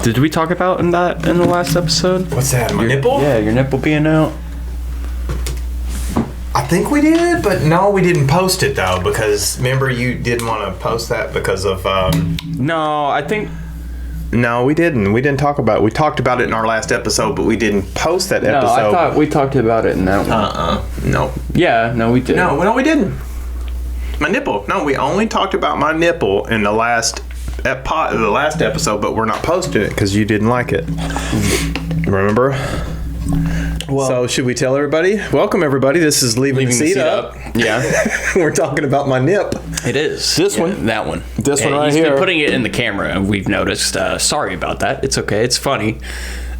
Did we talk about in the last episode? What's that? My nipple? Yeah, your nipple being out. I think we did, but no, we didn't post it though because remember you didn't want to post that because of. No, I think. No, we didn't. We didn't talk about it. We talked about it in our last episode, but we didn't post that No, episode. I thought we talked about it in that one. No. Yeah, no, we did. No, we didn't. My nipple. No, we only talked about my nipple in the last episode, but we're not posting it because you didn't like it. Remember? Well, so should we tell everybody? Welcome everybody. This is Leaving the Seat Up. Yeah. We're talking about my nip. It is. This one? That one. This one right he's here. He's been putting it in the camera, we've noticed. Sorry about that. It's okay. It's funny.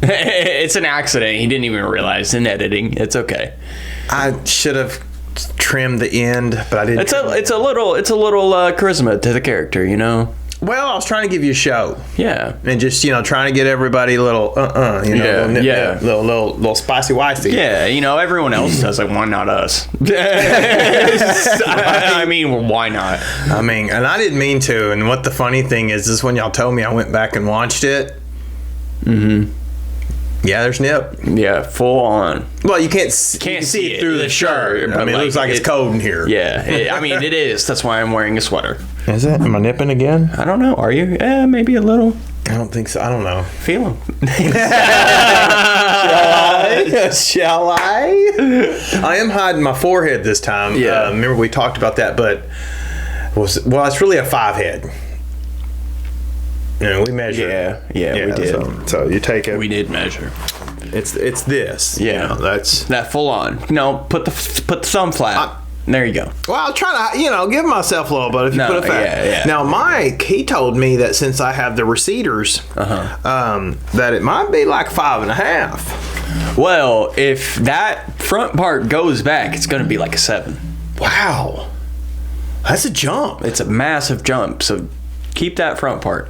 It's an accident. He didn't even realize in editing. It's okay. I should have trimmed the end, but I didn't. It's a little charisma to the character, you know? Well, I was trying to give you a show. Yeah. And just, trying to get everybody a little, little spicy wifey. Yeah, everyone else does it. Why not us? I mean, why not? I mean, and I didn't mean to. And what the funny thing is when y'all told me, I went back and watched it. Mm-hmm. Yeah, there's nip. Yeah, full on. Well, you can't see it through the shirt. I mean, it looks like it's cold in here. Yeah, I mean, it is. That's why I'm wearing a sweater. Is it? Am I nipping again? I don't know. Are you? Yeah, maybe a little. I don't think so. I don't know. Feel them. Shall I? I am hiding my forehead this time. Yeah. Remember we talked about that, but it's really a 5 head. We measured. Yeah, we did. So you take it. We did measure. It's this. Yeah, that's that full on. No, put the thumb flat. There you go. Well, I'll try to, give myself a little bit if you put it flat. Yeah. Now, Mike, he told me that since I have the receders, that it might be like 5.5. Well, if that front part goes back, it's going to be like a 7. Wow, that's a jump. It's a massive jump. So keep that front part.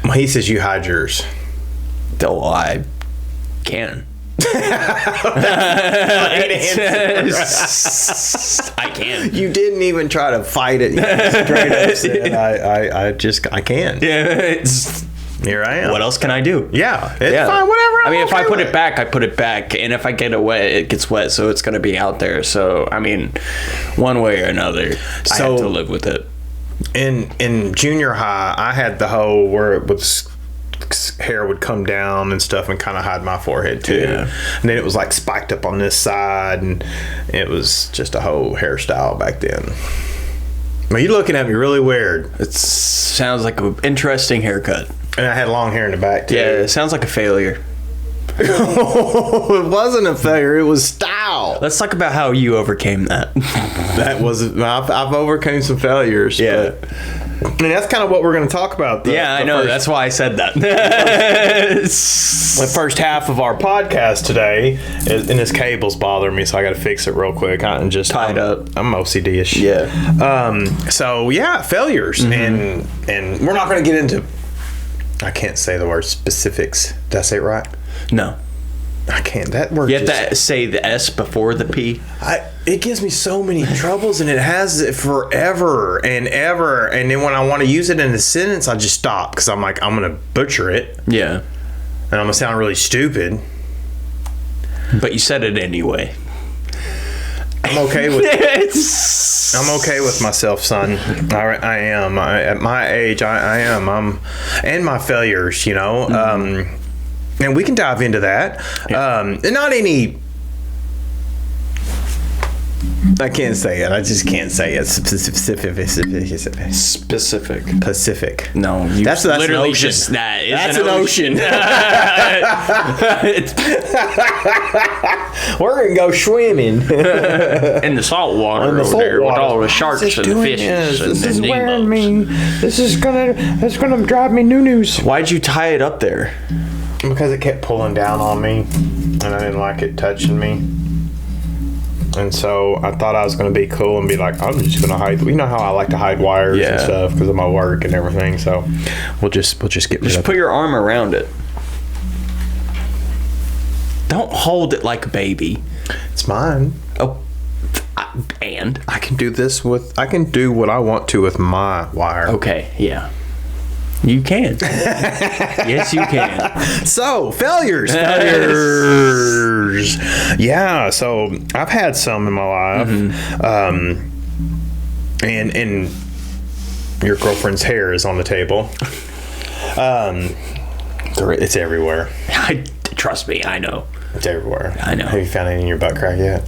Well, he says you hide yours. Oh, I can. I can. You didn't even try to fight it. You straight up said, I can. Yeah, here I am. What else can I do? Yeah, it's fine. Whatever. I mean, if I put it back, I put it back, and if I get it wet, it gets wet, so it's gonna be out there. So I mean, one way or another, I have to live with it. In junior high, I had the whole where it was hair would come down and stuff and kind of hide my forehead too. Yeah. And then it was like spiked up on this side, and it was just a whole hairstyle back then. Well, you're looking at me really weird. It sounds like an interesting haircut. And I had long hair in the back too. Yeah, it sounds like a failure. It wasn't a failure. It was style. Let's talk about how you overcame that. I've overcome some failures. Yeah. And that's kind of what we're going to talk about. I know. That's why I said that. The first half of our podcast today, and this cable's bothering me, so I got to fix it real quick. I'm just tied up. I'm OCD-ish. Yeah. Failures, and we're not going to get into. I can't say the word specifics. Did I say it right? No. I can't. That word. You have to say the S before the P. It gives me so many troubles, and it has it forever and ever. And then when I want to use it in a sentence, I just stop because I'm like, I'm going to butcher it. Yeah. And I'm going to sound really stupid. But you said it anyway. I'm okay with I'm okay with myself, son. I am. At my age, I am. And my failures, and we can dive into that. And not any. I can't say it. I just can't say it. Specific. Pacific. No, that's literally an ocean. Just that. That's an ocean. We're gonna go swimming in the salt water over there with all the sharks and the fishes. This is wearing me. This is gonna drive me news. Why'd you tie it up there? Because it kept pulling down on me, and I didn't like it touching me. And so I thought I was going to be cool and be like, I'm just going to hide. You know how I like to hide wires and stuff because of my work and everything. So we'll just get rid of it. Just put your arm around it. Don't hold it like a baby. It's mine. Oh, and I can do this I can do what I want to with my wire. Okay, yeah. You can. Yes, you can. So, failures. Yeah, so I've had some in my life. And your girlfriend's hair is on the table. It's everywhere. Trust me, I know. It's everywhere. I know. Have you found any in your butt crack yet?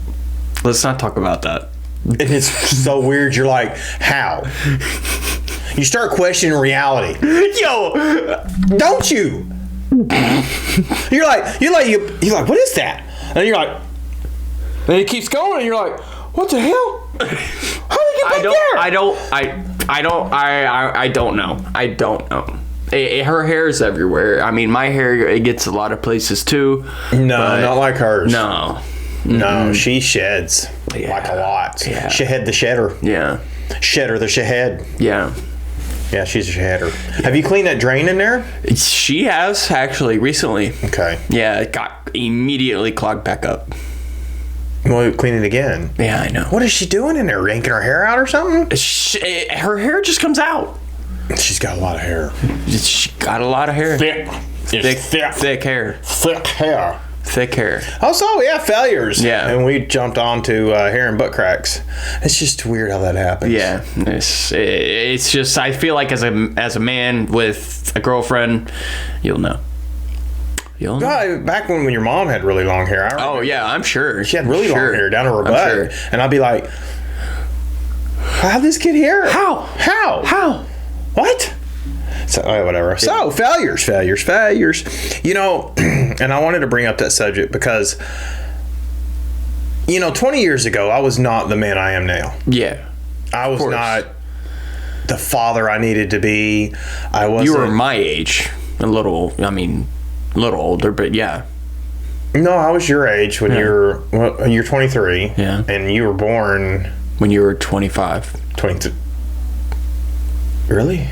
Let's not talk about that. And it's so weird. You're like, how? You start questioning reality. Yo, don't you? You're like, what is that? And you're like, and it keeps going, and you're like, what the hell? How did it get back there? I don't know. I don't know. Her hair is everywhere. I mean, my hair, it gets a lot of places too. No, not like hers. No. No, she sheds like a lot. Yeah. Shahed the shedder. Yeah. Shedder the shahed. Yeah. Yeah, she's a shedder. Have you cleaned that drain in there? She has, actually, recently. Okay. Yeah, it got immediately clogged back up. Well, clean it again. Yeah, I know. What is she doing in there? Yanking her hair out or something? Her hair just comes out. She's got a lot of hair. She got a lot of hair. Thick hair. Thick hair. Thick hair. Also, we have failures. Yeah. And we jumped on to hair and butt cracks. It's just weird how that happens. Yeah. It's just, I feel like as a man with a girlfriend, you'll know. Back when your mom had really long hair. Oh, yeah, I'm sure. She had really long hair down to her butt. Sure. And I'd be like, how'd this get here? How? What? So, whatever. Yeah. So, failures. You know, and I wanted to bring up that subject because, 20 years ago, I was not the man I am now. Yeah. I was not the father I needed to be. I wasn't. You were my age. A little older, but yeah. No, I was your age when you're 23. Yeah. And you were born when you were 25. 22. Really?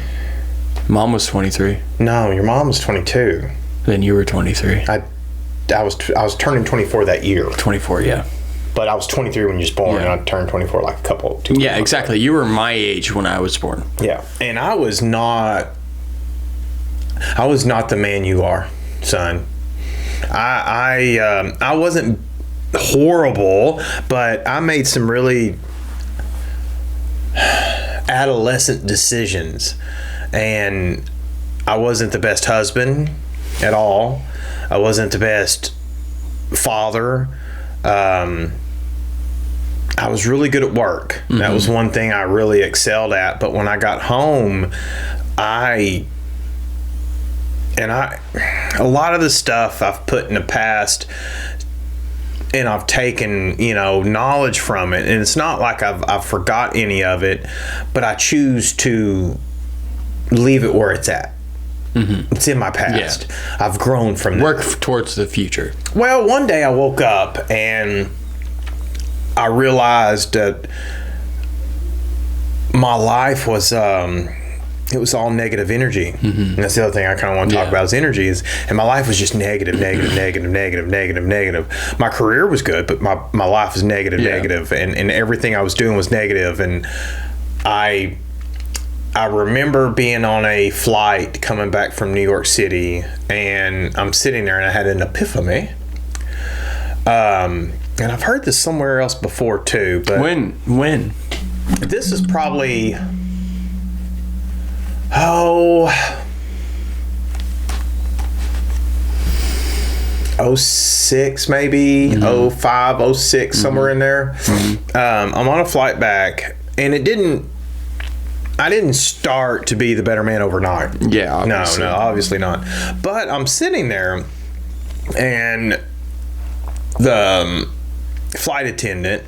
Mom was 23. No, your mom was 22. Then you were 23. I was turning 24 that year. 24, yeah. But I was 23 when you was born, and I turned 24 like two months. Yeah, exactly. You were my age when I was born. Yeah, and I was not the man you are, son. I wasn't horrible, but I made some really adolescent decisions, and I wasn't the best husband at all. I wasn't the best father. I was really good at work. Mm-hmm. That was one thing I really excelled at. But when I got home, a lot of the stuff I've put in the past, and I've taken, knowledge from it. And it's not like I've forgot any of it, but I choose to leave it where it's at. Mm-hmm. It's in my past. Yeah. I've grown from that. Work towards the future. Well, one day I woke up and I realized that my life was it was all negative energy. Mm-hmm. And that's the other thing I kind of want to talk about is energy. And my life was just negative. My career was good, but my life was negative, and everything I was doing was negative. And I remember being on a flight coming back from New York City, and I'm sitting there and I had an epiphany. And I've heard this somewhere else before too, but when this is probably 06 maybe, mm-hmm. 05, 06, mm-hmm. somewhere in there. Mm-hmm. I'm on a flight back, and I didn't start to be the better man overnight. Yeah, obviously. No, obviously not. But I'm sitting there, and the flight attendant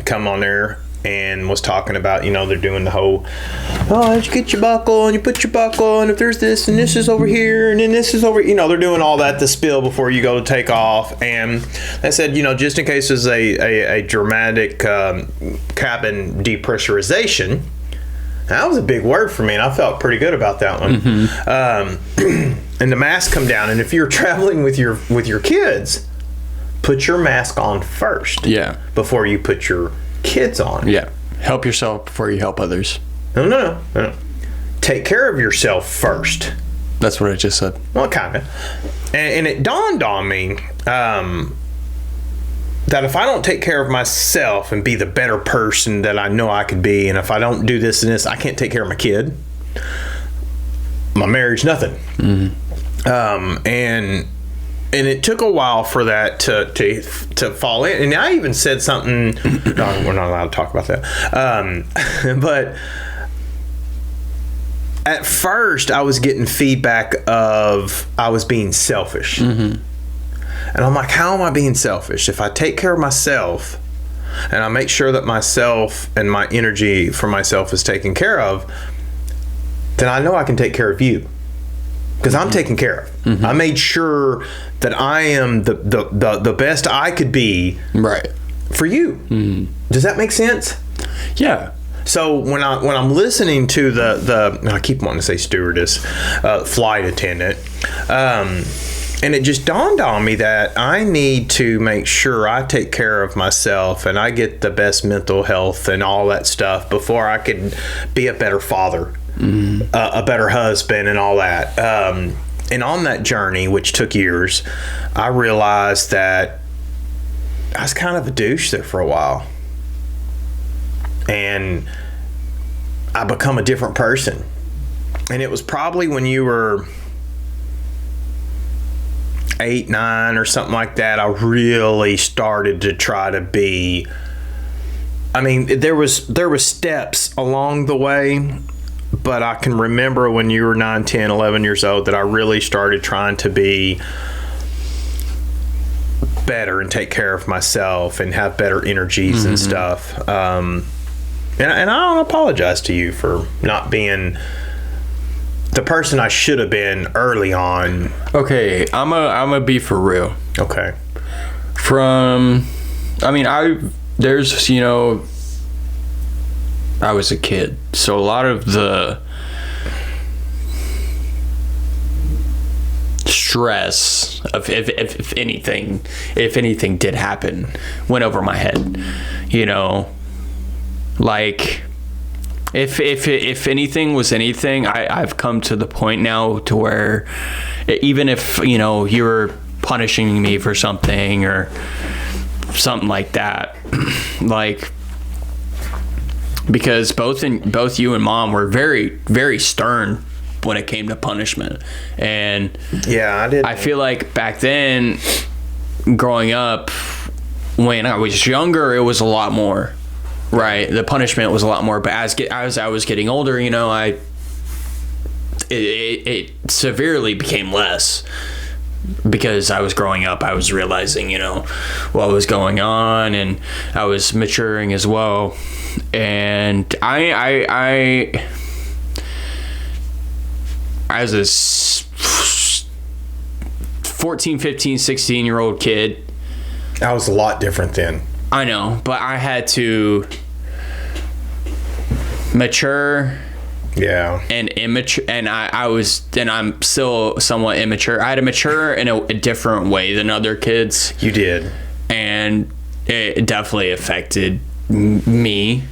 come on there and was talking about, they're doing the whole, you get your buckle and you put your buckle, and if there's this and this is over here and then this is over, they're doing all that to spill before you go to take off. And they said, just in case there's a dramatic cabin depressurization. That was a big word for me, and I felt pretty good about that one. Mm-hmm. And the mask come down, and if you're traveling with your kids, put your mask on first. Yeah. Before you put your kids on. Yeah. Help yourself before you help others. No. take care of yourself first. That's what I just said. Well, kind of. And it dawned on me that if I don't take care of myself and be the better person that I know I could be, and if I don't do this and this, I can't take care of my kid, my marriage, nothing. And it took a while for that to fall in. And I even said something. No, we're not allowed to talk about that. But at first, I was getting feedback of I was being selfish. And I'm like, how am I being selfish? If I take care of myself and I make sure that myself and my energy for myself is taken care of, then I know I can take care of you. Because I'm taken care of. I made sure that I am the best I could be for you. Does that make sense? Yeah. So when I'm listening to the I keep wanting to say stewardess, flight attendant, and it just dawned on me that I need to make sure I take care of myself and I get the best mental health and all that stuff before I can be a better father. A better husband and all that. And on that journey, which took years, I realized that I was kind of a douche there for a while. And I become a different person. And it was probably when you were 8, 9 or something like that, I really started to try to be, I mean, there was steps along the way. But I can remember when you were 9, 10, 11 years old that I really started trying to be better and take care of myself and have better energies and stuff. And I don't apologize to you for not being the person I should have been early on. Okay, I'm a be for real. Okay. There's, I was a kid, so a lot of the stress of if anything did happen went over my head, like if anything was anything, I've come to the point now to where even if you're punishing me for something or something like that, like, because both you and Mom were very, very stern when it came to punishment. And yeah, I feel like back then, growing up, when I was younger, it was a lot more, right? The punishment was a lot more. But as I was getting older, it severely became less. Because I was growing up, I was realizing, what was going on, and I was maturing as well. And I as a 14, 15, 16-year-old kid, I was a lot different then. I know, but I had to mature. Yeah. And immature, and I'm still somewhat immature. I had to mature in a different way than other kids. You did. And it definitely affected me.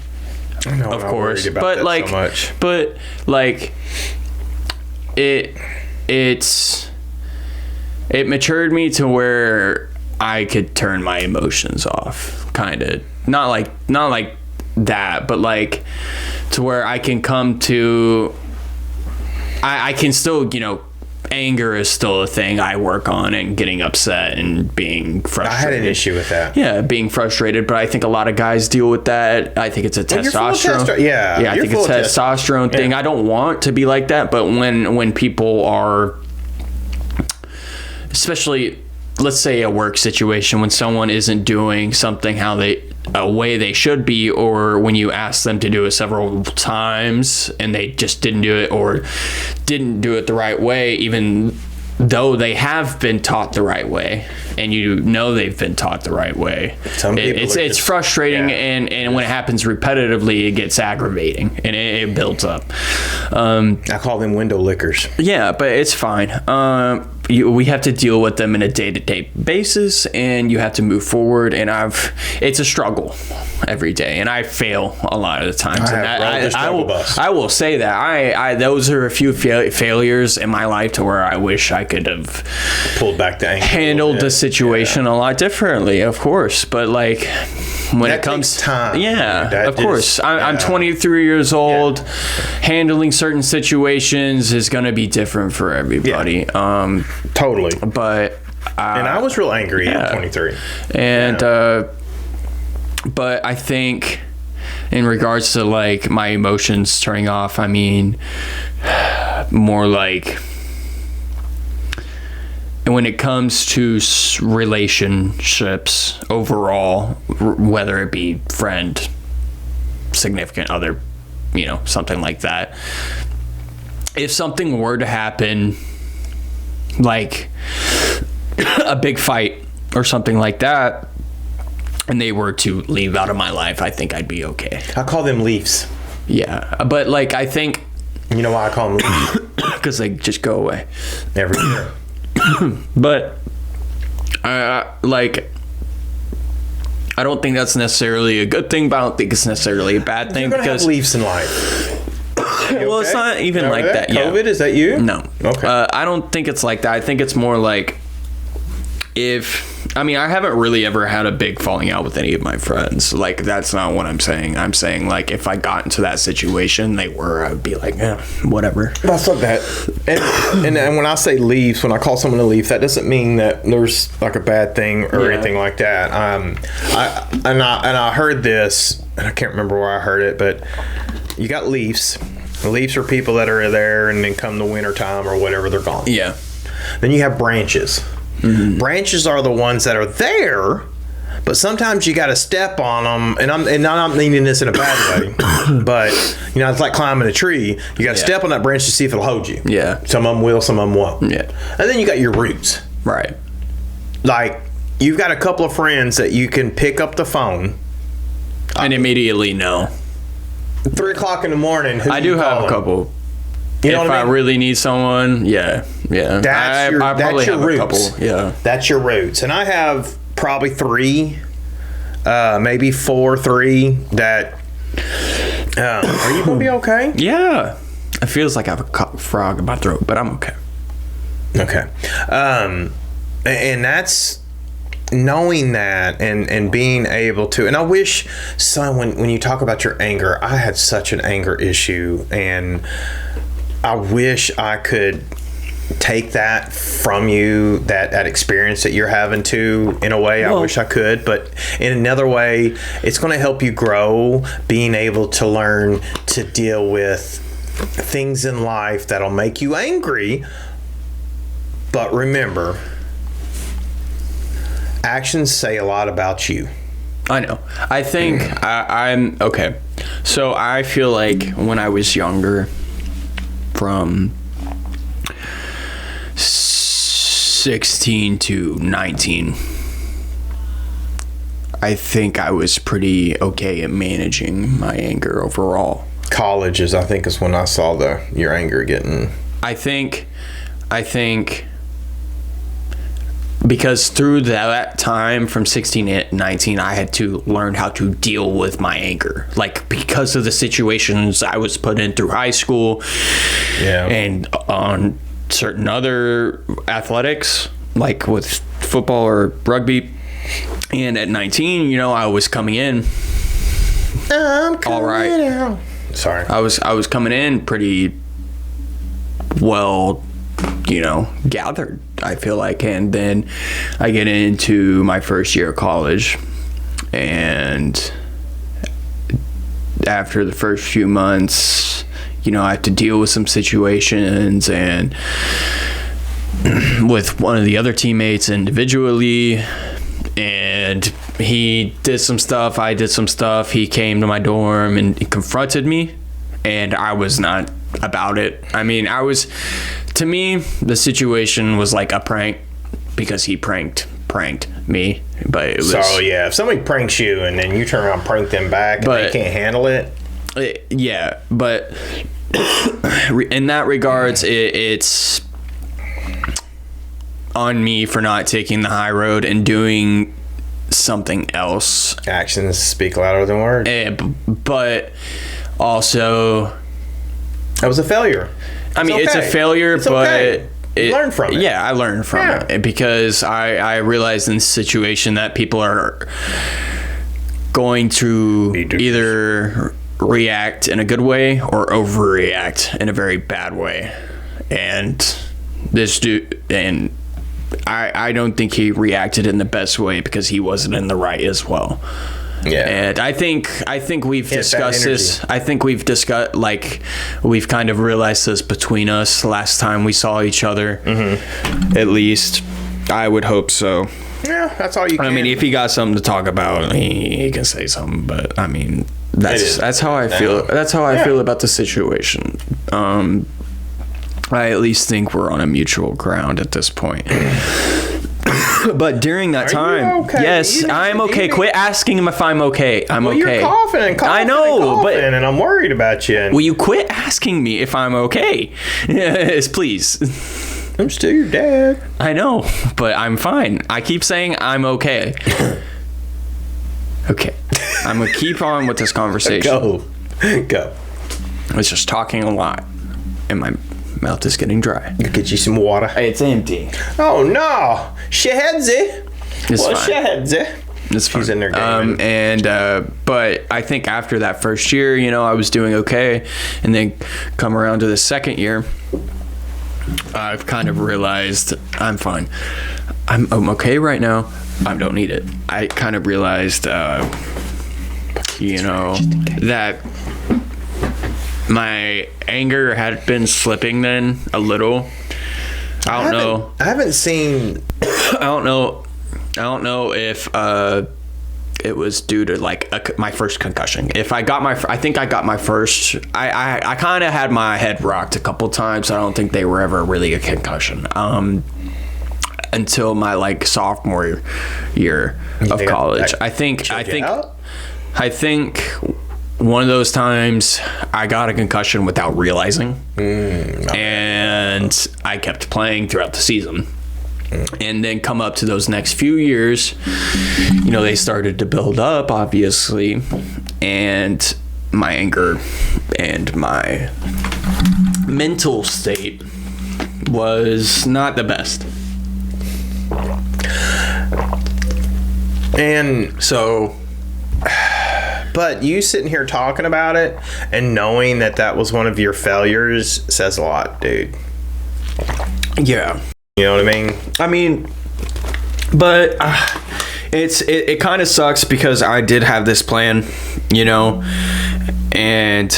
I know, of course. About but that like so much. But like it matured me to where I could turn my emotions off, kind of. Not like that, but like to where I can come to, I can still, anger is still a thing I work on, and getting upset and being frustrated. I had an issue with that. Yeah, being frustrated, but I think a lot of guys deal with that. I think it's a testosterone. Yeah, I think it's a testosterone thing. I don't want to be like that, but when people are, especially, let's say a work situation, when someone isn't doing something a way they should be, or when you ask them to do it several times and they just didn't do it, or didn't do it the right way, even though they have been taught the right way, and they've been taught the right way. It's frustrating, and when it happens repetitively, it gets aggravating, and it builds up. I call them window lickers. Yeah, but it's fine. we have to deal with them in a day-to-day basis, and you have to move forward. And it's a struggle every day, and I fail a lot of the times. I will say that I those are a few failures in my life to where I wish I could have pulled back the angle, handled the situation a lot differently, of course. But like when that it comes takes time, of course. I'm 23 years old. Handling certain situations is going to be different for everybody. Totally. But and I was real angry at 23. And but I think in regards to like my emotions turning off, I mean more like when it comes to relationships overall, whether it be friend, significant other, something like that. If something were to happen, like a big fight or something like that, and they were to leave out of my life, I think I'd be okay. I call them leaves. Yeah, but like I think... You know why I call them leaves? Because they just go away. Every year. But, like... I don't think that's necessarily a good thing, but I don't think it's necessarily a bad thing. You're gonna have leaves in life. Well, it's not even like that. COVID, is that you? No. Okay. I don't think it's like that. I think it's more like I haven't really ever had a big falling out with any of my friends. Like, that's not what I'm saying. I'm saying, like, if I got into that situation, I would be like, whatever. That's not that. And when I say leaves, when I call someone a leaf, that doesn't mean that there's like a bad thing or anything like that. I heard this, and I can't remember where I heard it, but you got leaves. The leaves are people that are there, and then come the winter time or whatever, they're gone. Yeah. Then you have branches. Mm-hmm. Branches are the ones that are there, but sometimes you got to step on them. And I'm not meaning this in a bad way, but it's like climbing a tree. You got to step on that branch to see if it'll hold you. Yeah. Some of them will, some of them won't. Yeah. And then you got your roots. Right. Like, you've got a couple of friends that you can pick up the phone and immediately know. 3 o'clock in the morning. I do have a couple. If I really need someone, yeah. That's your roots. A couple, yeah. That's your roots. And I have probably 3, maybe 3 that. Are you gonna be okay? Yeah. It feels like I have a frog in my throat, but I'm okay. Okay. And that's knowing that and being able to. And I wish, son, when you talk about your anger, I had such an anger issue, and I wish I could take that from you, that experience that you're having too, in a way. I wish I could, but in another way, it's going to help you grow, being able to learn to deal with things in life that'll make you angry. But remember, actions say a lot about you. I know. I think I'm okay. So I feel like when I was younger, from 16 to 19, I think I was pretty okay at managing my anger overall. College is when I saw your anger getting. I think because through that time from 16 to 19, I had to learn how to deal with my anger. Like, because of the situations I was put in through high school and on certain other athletics, like with football or rugby. And at 19, I was coming in. All right. Out. Sorry. I was coming in pretty well, gathered, I feel like. And then I get into my first year of college, and after the first few months, I have to deal with some situations and with one of the other teammates individually, and he did some stuff, I did some stuff. He came to my dorm and he confronted me, and I was not about it. I mean, to me, the situation was like a prank, because he pranked me. But it was, so yeah, if somebody pranks you and then you turn around and prank them back, and they can't handle it. Yeah, but in that regards, on me for not taking the high road and doing something else. Actions speak louder than words. But also, That was a failure. I mean, it's a failure, It's but okay. Learn from it. Yeah, I learned from it because I realized in this situation that people are going to either react in a good way or overreact in a very bad way. And this dude, and I don't think he reacted in the best way because he wasn't in the right as well. Yeah. And I think we've discussed this. I think we've discussed, like, we've kind of realized this between us last time we saw each other. Mm-hmm. At least I would hope so. Yeah, that's all you can. I mean, if he got something to talk about, he can say something. But I mean, that's how I feel. That's how I feel about the situation. I at least think we're on a mutual ground at this point. But during that time, okay? yes, I'm okay. Quit asking him if I'm okay. I'm okay. You're coughing and coughing. I know, but and I'm worried about you. will you quit asking me if I'm okay? Yes, please. I'm still your dad. I know, but I'm fine. I keep saying I'm okay. Okay, I'm gonna keep on with this conversation. Go. I was just talking a lot, and my mouth is getting dry. Go get you some water. It's empty. Oh no, Shahedzi. It's fine. Shahedzi. It's fine. He's in there gaming. But I think after that first year, I was doing okay, and then come around to the second year, I've kind of realized I'm fine. I'm okay right now. I don't need it. I kind of realized, that my anger had been slipping then a little. I don't know. I haven't seen. I don't know if it was due to my first concussion. If I got I think I got my first. I kind of had my head rocked a couple times. I don't think they were ever really a concussion. Until my sophomore year of college. I think one of those times I got a concussion without realizing, and I kept playing throughout the season. And then come up to those next few years, they started to build up, obviously, and my anger and my mental state was not the best. And so, but you sitting here talking about it and knowing that was one of your failures says a lot, dude. yeah. You know what I mean? I mean, but it kind of sucks because I did have this plan, and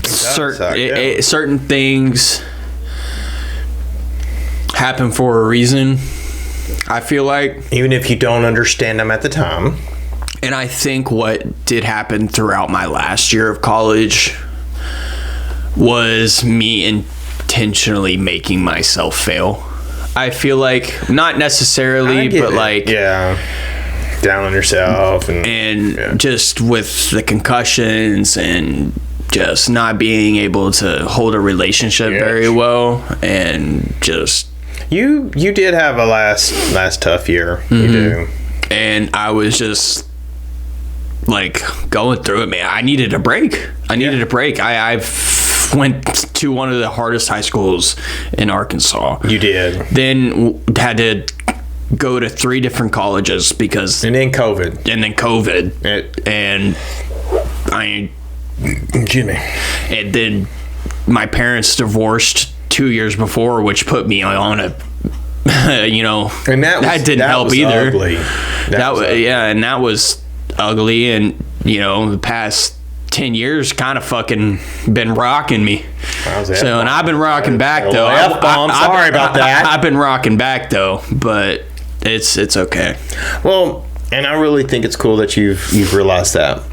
certain things happen for a reason. I feel like, even if you don't understand them at the time. And I think what did happen throughout my last year of college was me intentionally making myself fail. I feel like, not necessarily, but down on yourself and just with the concussions and just not being able to hold a relationship very well, and just you did have a last tough year. Mm-hmm. You do. And I was just going through it, man. I needed a break. I've went to one of the hardest high schools in Arkansas. You did. Then had to go to 3 different colleges because... And then COVID. And excuse me. And then my parents divorced 2 years before, which put me on a... and that didn't help either. Ugly. And that was ugly, and the past 10 years kind of fucking been rocking me. And I've been rocking back though. Sorry about that. I've been rocking back though, but it's okay. Well, and I really think it's cool that you've realized that.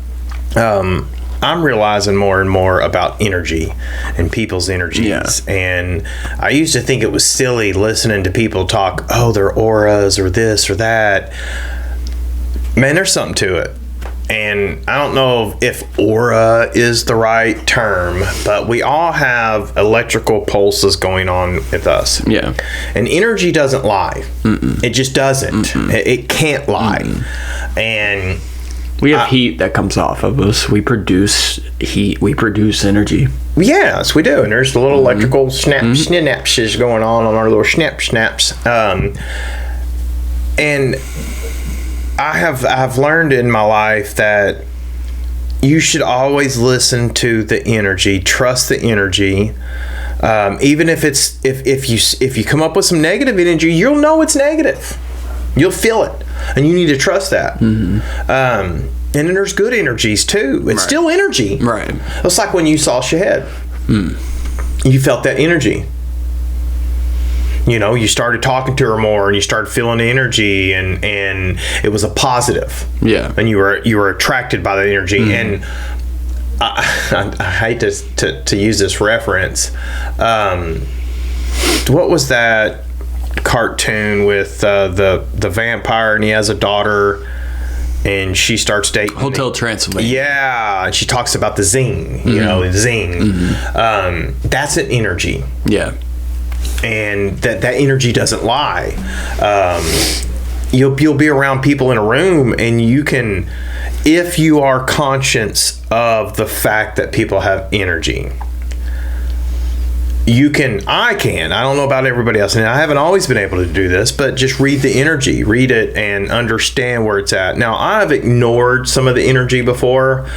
I'm realizing more and more about energy and people's energies. Yeah. And I used to think it was silly listening to people talk, their auras or this or that. Man, there's something to it. and I don't know if aura is the right term, but we all have electrical pulses going on with us. Yeah. And energy doesn't lie. It just doesn't. It can't lie. And we have heat that comes off of us. We produce heat. We produce energy. yes, we do. And there's the little electrical synapses going on our little snaps. And I've learned in my life that you should always listen to the energy, trust the energy. Even if it's if you come up with some negative energy, you'll know it's negative. You'll feel it, and you need to trust that. And then there's good energies too. It's still energy. Right. It's like when you saw Shahid. You felt that energy. You know, you started talking to her more, and you started feeling the energy, and it was a positive. Yeah. And you were attracted by the energy. And I hate to use this reference. What was that cartoon with the vampire, and he has a daughter, and she starts dating Hotel Transylvania. Yeah, and she talks about the zing. You know, the zing. That's an energy. Yeah. And that energy doesn't lie. You'll be around people in a room, and you can, if you are conscious of the fact that people have energy, I don't know about everybody else, and I haven't always been able to do this, but just read the energy, read it, and understand where it's at. Now, I've ignored some of the energy before,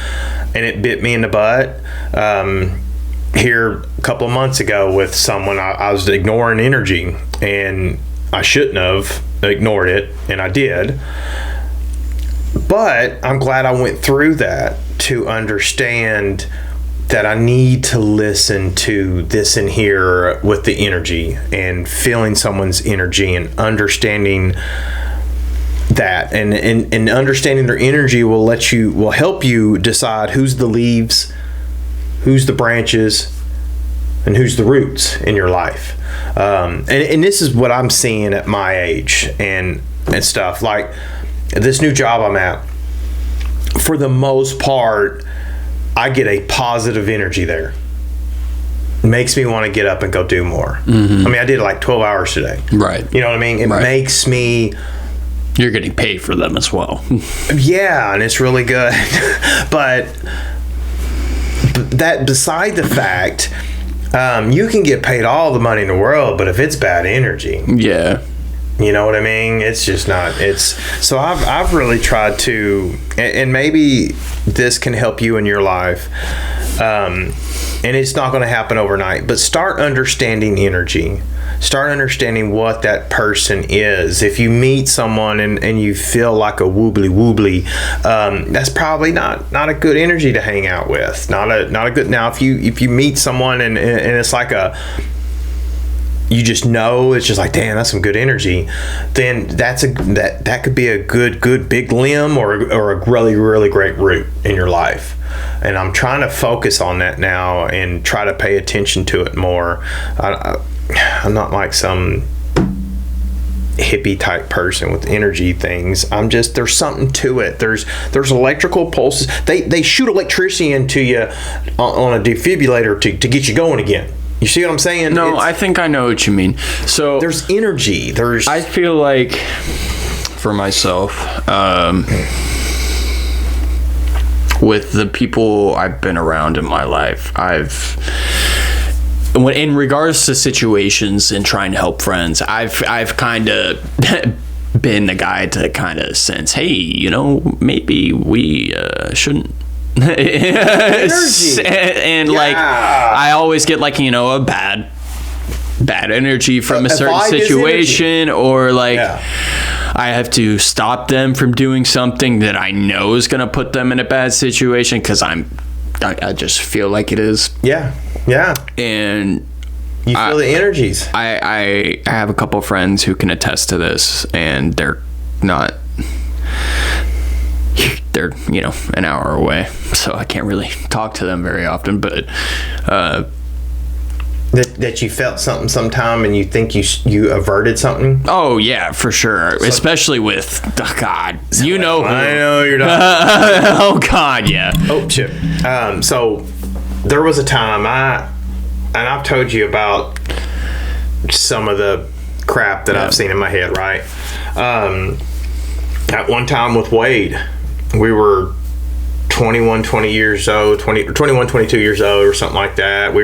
and it bit me in the butt. Here a couple of months ago with someone, I was ignoring energy, and I shouldn't have ignored it, and I did. But I'm glad I went through that to understand that I need to listen to this in here with the energy, and feeling someone's energy, and understanding that, and understanding their energy will help you decide who's the leaves, who's the branches, and who's the roots in your life. And this is what I'm seeing at my age and stuff. Like this new job I'm at, for the most part, I get a positive energy there. It makes me want to get up and go do more. I mean, I did like 12 hours today. Right. You know what I mean? It makes me... You're getting paid for them as well. Yeah, and it's really good. But that beside the fact, you can get paid all the money in the world, but if it's bad energy, yeah, you know what I mean? It's just not. So I've really tried to, and maybe this can help you in your life. And it's not going to happen overnight, but start understanding energy. Start understanding what that person is. If you meet someone and you feel like a woobly, that's probably not a good energy to hang out with. Not a good. Now, if you meet someone and it's like you just know, it's just like, damn, that's some good energy, then that could be a good big limb or a really, really great root in your life. And I'm trying to focus on that now and try to pay attention to it more. I'm not like some hippie type person with energy things. I'm just, there's something to it. There's electrical pulses. They shoot electricity into you on a defibrillator to get you going again. You see what I'm saying? No, I think I know what you mean. So there's energy. I feel like for myself, with the people I've been around in my life, in regards to situations and trying to help friends, I've kind of been the guy to kind of sense, hey, maybe we shouldn't. And like I always get like a bad energy from a certain situation, or like I have to stop them from doing something that I know is going to put them in a bad situation because I just feel like it is. Yeah. And you feel the energies. I have a couple friends who can attest to this, and they're an hour away, so I can't really talk to them very often, but That you felt something sometime and you think you averted something? Oh yeah, for sure. Especially with God, you know who. I know you're not. Oh God, yeah. Oh shit. So there was a time and I've told you about some of the crap that I've seen in my head, right? At one time with Wade, we were 21, 20 years old, 21, 22 years old or something like that.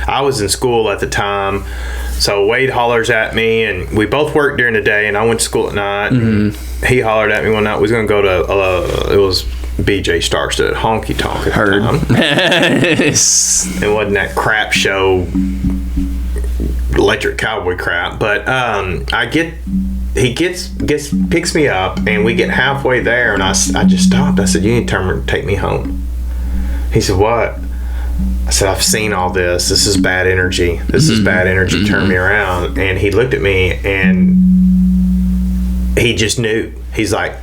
I was in school at the time. So Wade hollers at me, and we both worked during the day, and I went to school at night. And he hollered at me one night. We was going to go to, it was BJ Starks at Honky Tonk at the time. It wasn't that crap show, Electric Cowboy crap. But he picks me up, and we get halfway there, and I just stopped. I said, "You need to take me home." He said, "What?" I said, "I've seen all this. This is bad energy. This is bad energy. Turn me around." And he looked at me, and he just knew. He's like,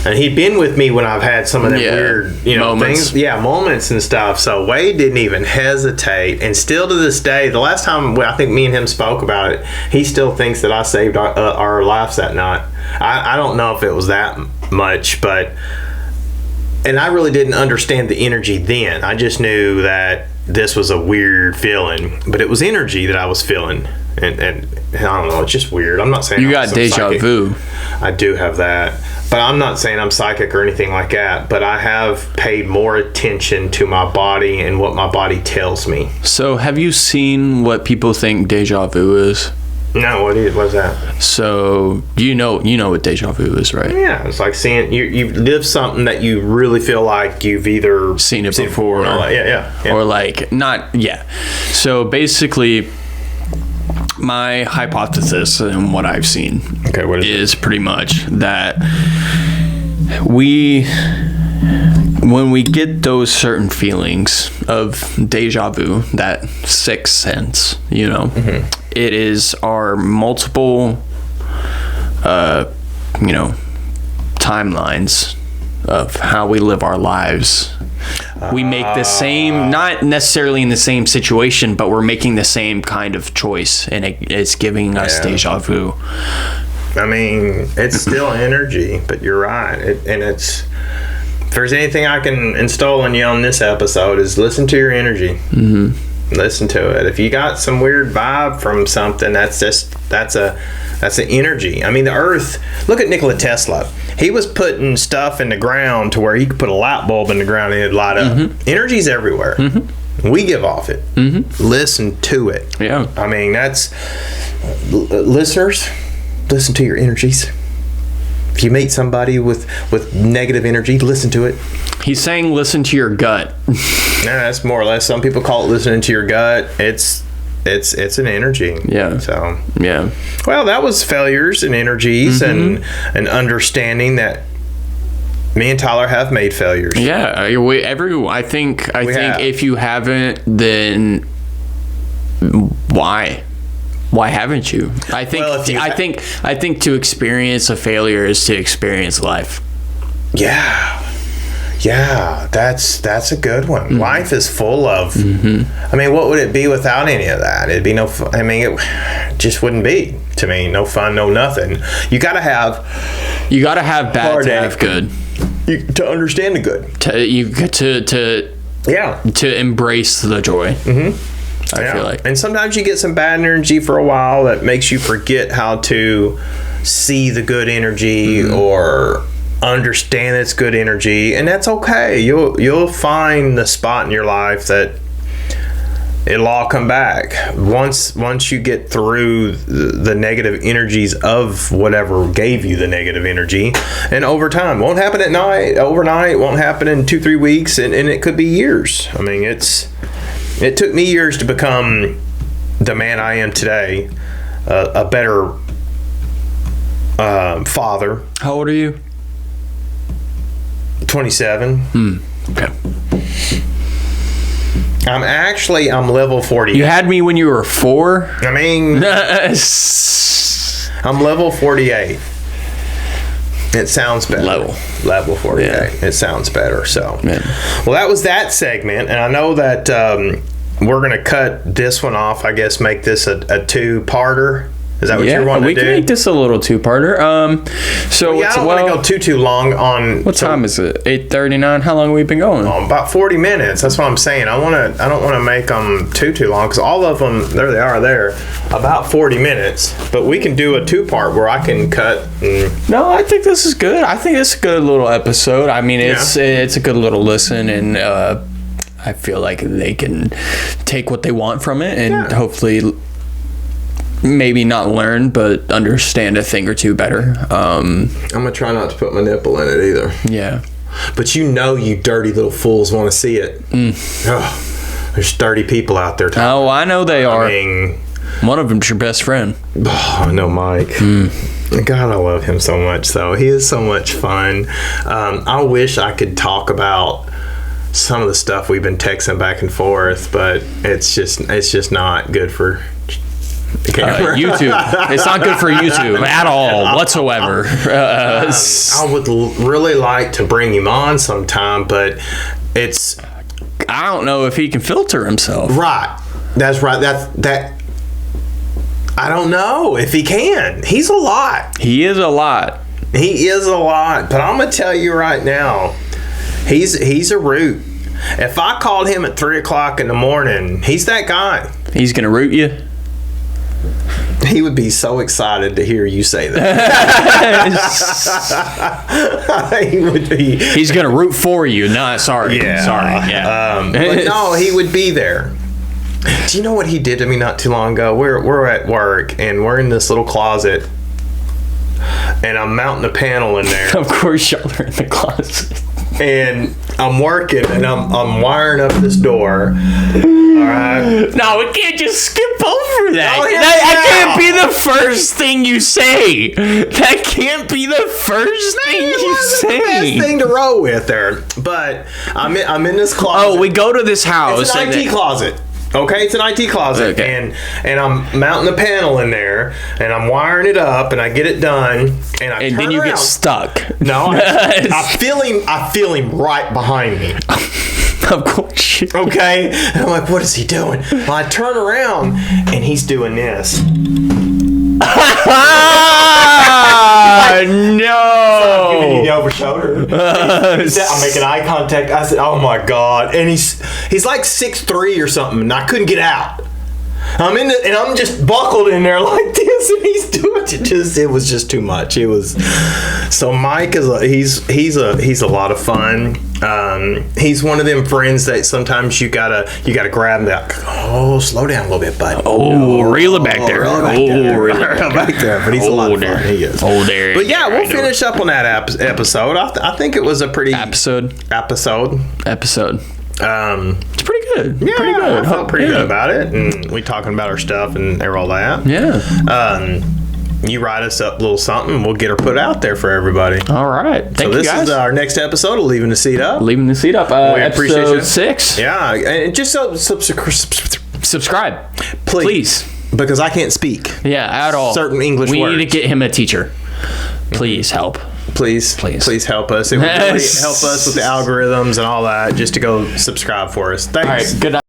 and he'd been with me when I've had some of that weird, moments. Things. Moments and stuff. So Wade didn't even hesitate. And still to this day, the last time I think me and him spoke about it, he still thinks that I saved our lives that night. I don't know if it was that much, and I really didn't understand the energy then. I just knew that this was a weird feeling, but it was energy that I was feeling. And I don't know, it's just weird. I'm not saying you got deja vu. I do have that, but I'm not saying I'm psychic or anything like that. But I have paid more attention to my body and what my body tells me. So, have you seen what people think deja vu is? No, what's that? So you know what deja vu is, right? Yeah, it's like seeing you've lived something that you really feel like you've either seen it before, or like not. Yeah. So basically, my hypothesis and what I've seen is pretty much that when we get those certain feelings of deja vu, that sixth sense, it is our multiple, timelines of how we live our lives. We make the same, not necessarily in the same situation, but we're making the same kind of choice, and it's giving us deja vu. I mean, it's still energy, but you're right. If there's anything I can install in you on this episode, is listen to your energy. Mm-hmm. Listen to it. If you got some weird vibe from something, that's an energy. I mean, the earth, look at Nikola Tesla. He was putting stuff in the ground to where he could put a light bulb in the ground and it'd light up. Mm-hmm. Energy's everywhere. Mm-hmm. We give off it. Mm-hmm. Listen to it. Yeah. I mean, that's listeners, listen to your energies. If you meet somebody with negative energy, listen to it. He's saying listen to your gut. That's more or less. Some people call it listening to your gut. It's an energy. Yeah. So yeah. Well, that was failures and energies, and understanding that me and Tyler have made failures. Yeah. I think if you haven't, then why? Why haven't you? I think to experience a failure is to experience life. Yeah. Yeah, that's a good one. Mm-hmm. Life is full of. Mm-hmm. I mean, what would it be without any of that? It'd be no fun. I mean, it just wouldn't be to me. No fun, no nothing. You gotta have bad to have good. To understand the good. To embrace the joy. Mm-hmm. I feel like. And sometimes you get some bad energy for a while that makes you forget how to see the good energy or understand it's good energy, and that's okay. You'll find the spot in your life that it'll all come back once you get through the negative energies of whatever gave you the negative energy. And over time, won't happen at night, overnight, won't happen in 2-3 weeks, and it could be years. I mean, it took me years to become the man I am today, a better father. How old are you? 27. Okay. I'm level 48. You had me when you were 4? I mean, I'm level 48. It sounds better. Level 48. Yeah. It sounds better. So, well, that was that segment, and I know that we're going to cut this one off, I guess, make this a two-parter. Is that what you're wanting we to do? can make this a little two-parter. So I don't want to go too long on. What time is it? 8:39. How long have we been going? About 40 minutes. That's what I'm saying. I don't want to make them too long because all of them, there they are there, about 40 minutes. But we can do a two-part where I can cut. No, I think this is good. I think it's a good little episode. I mean, it's a good little listen, and I feel like they can take what they want from it and hopefully maybe not learn, but understand a thing or two better. I'm going to try not to put my nipple in it either. Yeah. But you dirty little fools want to see it. Oh, there's dirty people out there. Oh, I know they are. I mean, one of them's your best friend. Oh, I know Mike. God, I love him so much, though. He is so much fun. I wish I could talk about some of the stuff we've been texting back and forth, but it's just not good for YouTube. It's not good for YouTube at all whatsoever. I would really like to bring him on sometime, but I don't know if he can filter himself. Right. That's right. That I don't know if he can. He's a lot. He is a lot. He is a lot. But I'm gonna tell you right now, he's a root. If I called him at 3:00 in the morning, he's that guy. He's gonna root you. He would be so excited to hear you say that. He would be. He's gonna root for you. No, sorry. Yeah. Sorry. Yeah. But no, he would be there. Do you know what he did to me not too long ago? We're at work and we're in this little closet, and I'm mounting a panel in there. Of course, y'all are in the closet. And I'm working and I'm wiring up this door. All right. No, we can't just skip over that. Oh, yeah, That can't be the first thing you say. That can't be the first thing you say. Best thing to roll with there. But I'm in this closet. Oh, we go to this house. It's an IT closet. Okay, it's an IT closet, Okay. and I'm mounting the panel in there, and I'm wiring it up, and I get it done, and then you get stuck. No, I feel him right behind me. Of course. Okay, and I'm like, what is he doing? Well, I turn around, and he's doing this. No! Giving you the over shoulder. I'm making eye contact. I said, "Oh my god!" And he's like 6'3" or something, and I couldn't get out. And I'm just buckled in there like this, and he's doing it. It was just too much. It was. So Mike he's a lot of fun. He's one of them friends that sometimes you gotta grab that. Oh, slow down a little bit, bud. Oh, reel it back there. Reel it back there. But he's a lot of fun. He is. Oh, there. But yeah, we'll finish up on that episode. I think it was a pretty episode. It's pretty good. Yeah, pretty good. I felt pretty good about it, and we talking about our stuff and all that. Yeah. You write us up a little something, we'll get her put out there for everybody. All right. Thank you, guys. So this is our next episode of Leaving the Seat Up. Leaving the Seat Up. We appreciate you. Episode 6. Yeah, and just Subscribe. Please. Because I can't speak. Yeah, at all. Certain English we words. need to get him a teacher. Please help. Please help us. It would really help us with the algorithms and all that, just to go subscribe for us. Thanks. All right. Good night.